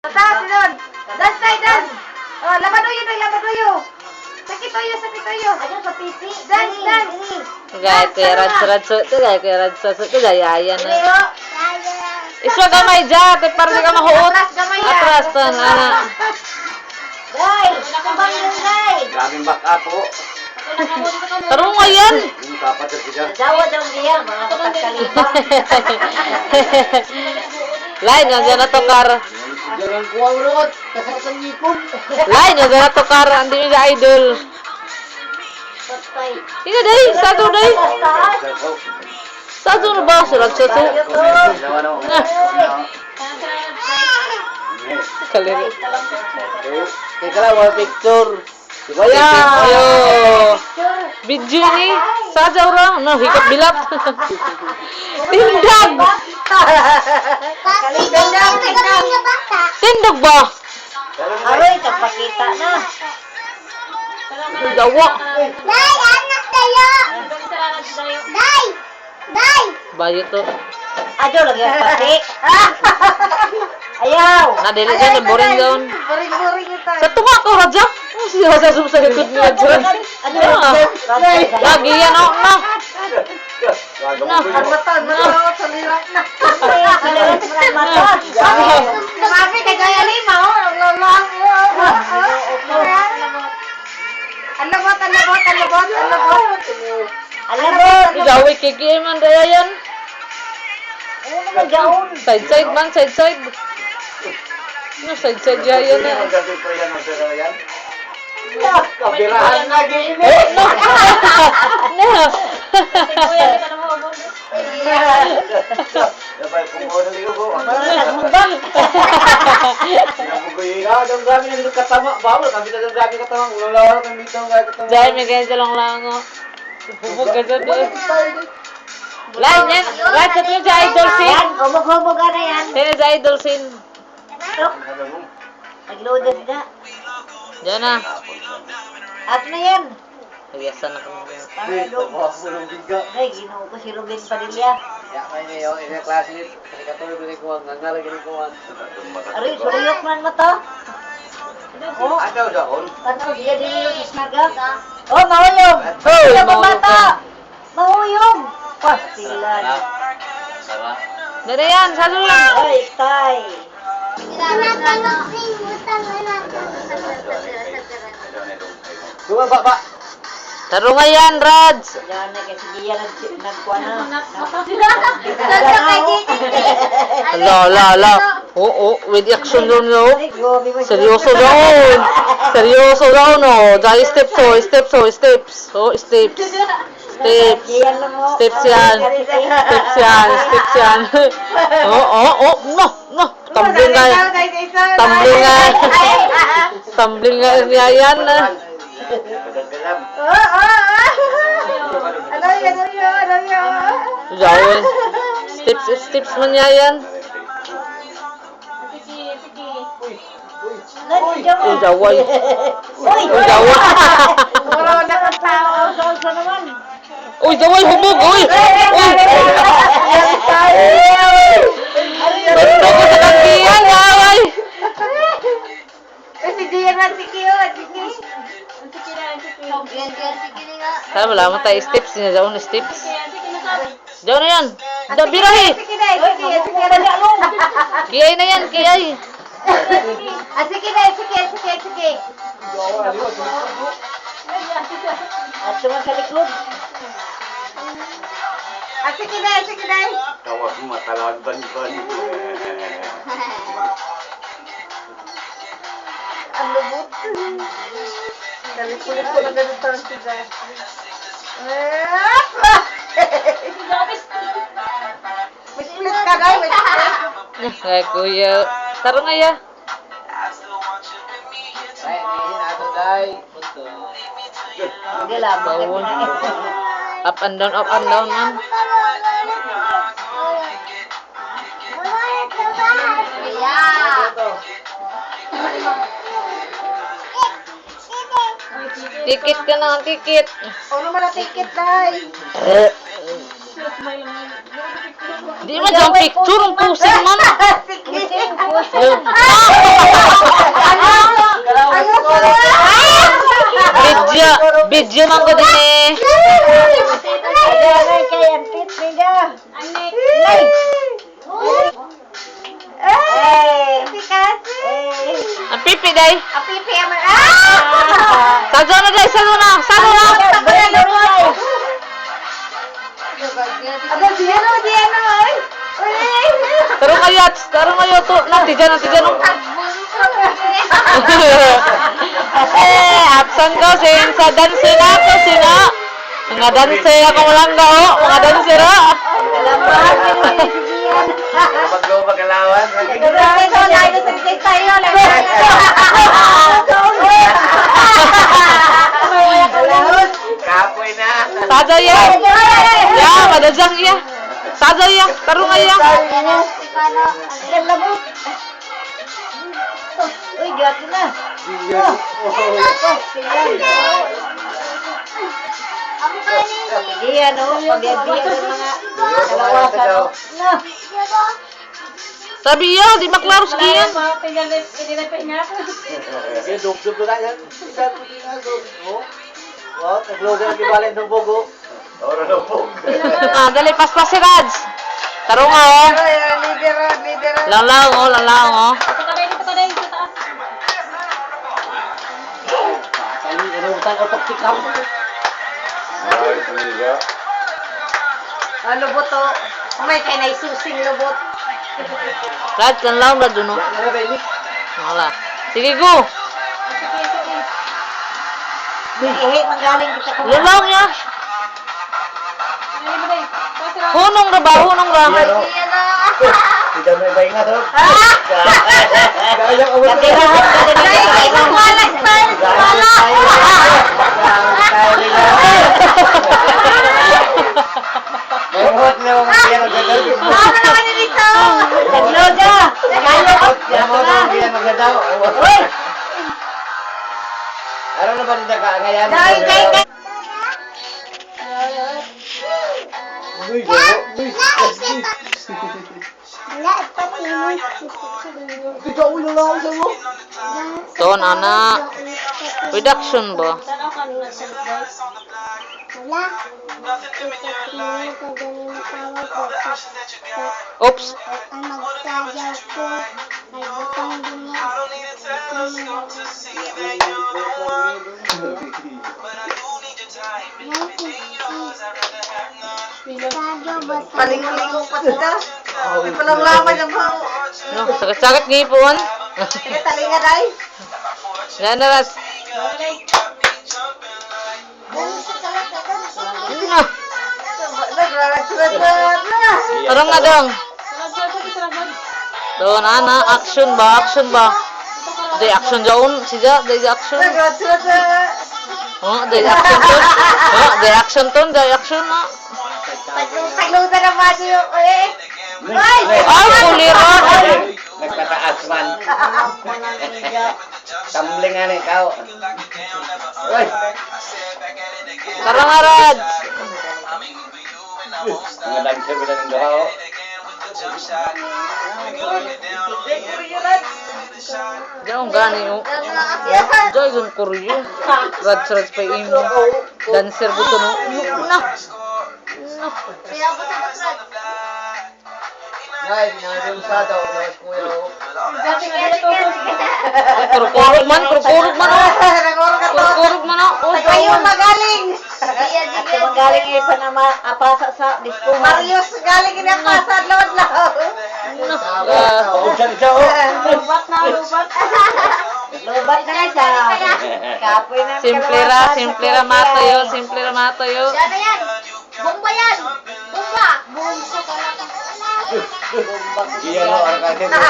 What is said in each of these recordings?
Taas doon. Dance tayo, dance. Oh, labaduyo tayo, labaduyo. Sakit tayo. Ayan sa pipi. Dance, dance. Gaya kaya radsa-radsa ito, gaya kaya radsa-radsa ito, gaya ayan na. Leo. Iswa gamay dyan, para di ka mahuot. Atras gamay yan. Atras ta, nana. Day! Kabang yun, day! Grabing back up po. Tarong ngayon. Yung kapatid ko siya. Dawa daw niya, mga kapagkaliba. Lain, nandiyan na to, Kar. Jangan kuwang rot. Kasaratan ngipon. Lain, nandiyan na to, Kar. Hindi mo sa idol. Patay. Ika, day. Sado, day. Taas! Sado na ba? Surat-surat. Kaliri. Teka lang, one picture. Ayo. Video ni. Sajaw ra. No, hikap bilap. Tindag. Tindog ba? Aroy, kapakita na. Dawa. Day, anak tayo. Day. Day. Bayo to. Ajo lagi ang pati. Ayaw! Nadili dyan, boring down. Boring ito. Sa tunga ko, Raja. Siya sa likod ni Raja. Lagi yan, oh, no. Matan, sa lirak na. Sabi, Sabi kay Gaya Lima, oh. Alabot. alam mo, Jawi kiki man daya yan. ano naman gaon? Side man, side. No, side yan na. Kabirahan lagi ini. No. Dapat kumuha ng ligo po. Nagbang! Ang gabi na dito katama. Bawal, kami na ang gabi katama. Ulalawa kami dito ang gabi katama. Dahil may ganyan silang lango. Bubog ka dyan doon. Lain yan. Lain sa tuyo sa idol Yan, scene. umog-humog na yan. Sino sa idol scene? Nagloaded na. Diyan na. At na yan. Nagyasan na kami. Ay, ginoo ko si Ruben Padilla. Aray, suriyot man mo to. Oh, Ano daon? ano, diya din yung isnaga. Oh, mahuyog. Hoy, Ano ba mahuyog bata? ka. Mahuyog. Pastilan. Dali yan, salo lang. Ay, tay. Bumaba ba? Taro nga yan, Rads. Yan na kasi diya nagkuha na. La. Oo, with action doon, no? Ay, gobi mo. Seryoso daw. No. Dahil steps. Oh, steps. Diyan lang mo. Steps yan. No. Tumbling nga niya yan. Jawel. Steps man niya yan. Uy, jaway. Uy! Jaway. Sa naman. Uy, jaway, hubog. Uy. Gusto ko sa kakiyan, jaway. Si Gian na si Kio. Kaya wala mo tayo steps. Sinadyaw na steps. Diyaw na yan. Birahi. Sige na. Kiyay na yan, kiyay. Sige. At suman sa likod. Sige na. Tawag mo matalawag ban. Ang lubot. Galit-galit ko na ganito ang siga. May split ka na, may split. Kaya kuya. Taro nga ya. Hindi lang. Bawon. Up and down, man. Tikit ka na, tikit. Ano man ang ticket, day? Di man dyan picture, ang pusing man. Sige. Video man ko din eh. Ang pipi day. Apipi aman. Sago na day, sago na. Diano, ay. Tarong kayo to. Natijan. Absent ko sa danse na ako sina. Mga danse ako walang gao, mga danse ra. Mag-lubag alawan. Kapoy na. Sajo ya. Ya, madajang ya. Sajo ya, tarong ya. Uy, gato na. Diyan, oh. Pagbibiyan ng mga kalawasan, oh. Sabi yo, di maklaro sa giyan. Dugdug na yan. Wow, naglogan ang kibalin ng bugo. Oro ng bugo. Dali paspas si Raj. Tarong oh. Lider. Lang oh. Ini inutan otak tikam. Lubot, oh. May kay na isusing lubot. Raj, lang ba dun oh. Ano ba ini? Wala. Sige go. Magaling kita ko. Lulaw ya. Hunong ra ba? Tidak may bayi nga to. Ano na ba nila kaangayan? Ton anak. Reduction ba? Oops. Paling-ligo pa sila. May palang laman ng mga. No, sakit-sakit ngipon. Kaya talinga day. Yan na ras. Tarong na dong. Don ana action ba? Day action jaun sija day action. Oh, day action ton. Oh, day action na. Taglusa na mati yung eh. Ay, kuliran. Nagpataas man. Tumbling nga ikaw. Uy! Tarong arad. Mga dancer ba ng doha o? Diyan gani oh. Joy gun kuryo. Rad pa imo. Dancer buto no. Na. Ngay, nangyari sa daw. Nais ko yun. Kurkurog man oh. Kurkurog man oh. Kayo magaling. At magaling ay panama apasa sa disco. Marius galing inapasa lawan-law. Ujan siya o. Lubat na. Lobat na siya. Kapoy na. Simple ra matayo. Yan na yan. Bomba yan. Bomba. Bomba ka lang. Iya no, arkade mo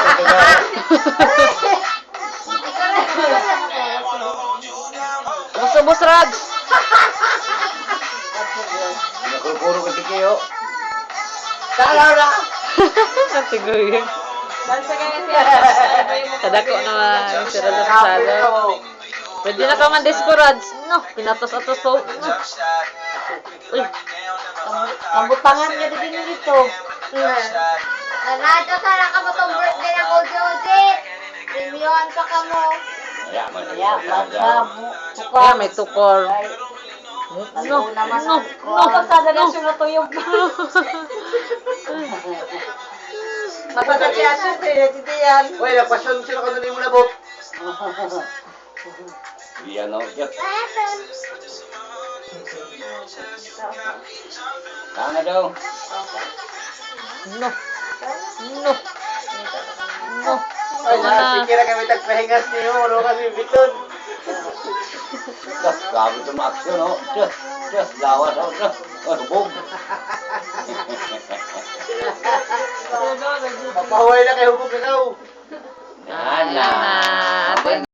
ito Bus Raj. Nakukuro ka tikiyo. Kalala. Siguro. Kadako naman si Raj sa sada. Pwede na ka man discourage. No, pinatos-atos po. Ang butangan niya din dito. Radyo sana ka mo itong birthday ng Oji-Oji. Premiuhan pa ka mo. Ya, magsa mo. Kaya may tukor. No, naman no, ang- no. Sada na siya matuyog. Matagal siya siya, dito yan. Uy, napasyon siya ka doon mo nabot. Yan o, Jeff. Tanga daw. No. No. No. Ay, sige na kami tagpahingas niyo. Ano kasi biton. Diyos, grabe ito ma-action, no? Diyos, lawas ako, Diyos. Ano, bog. Papahuay na kayo hubog ikaw. Yan Ayan na.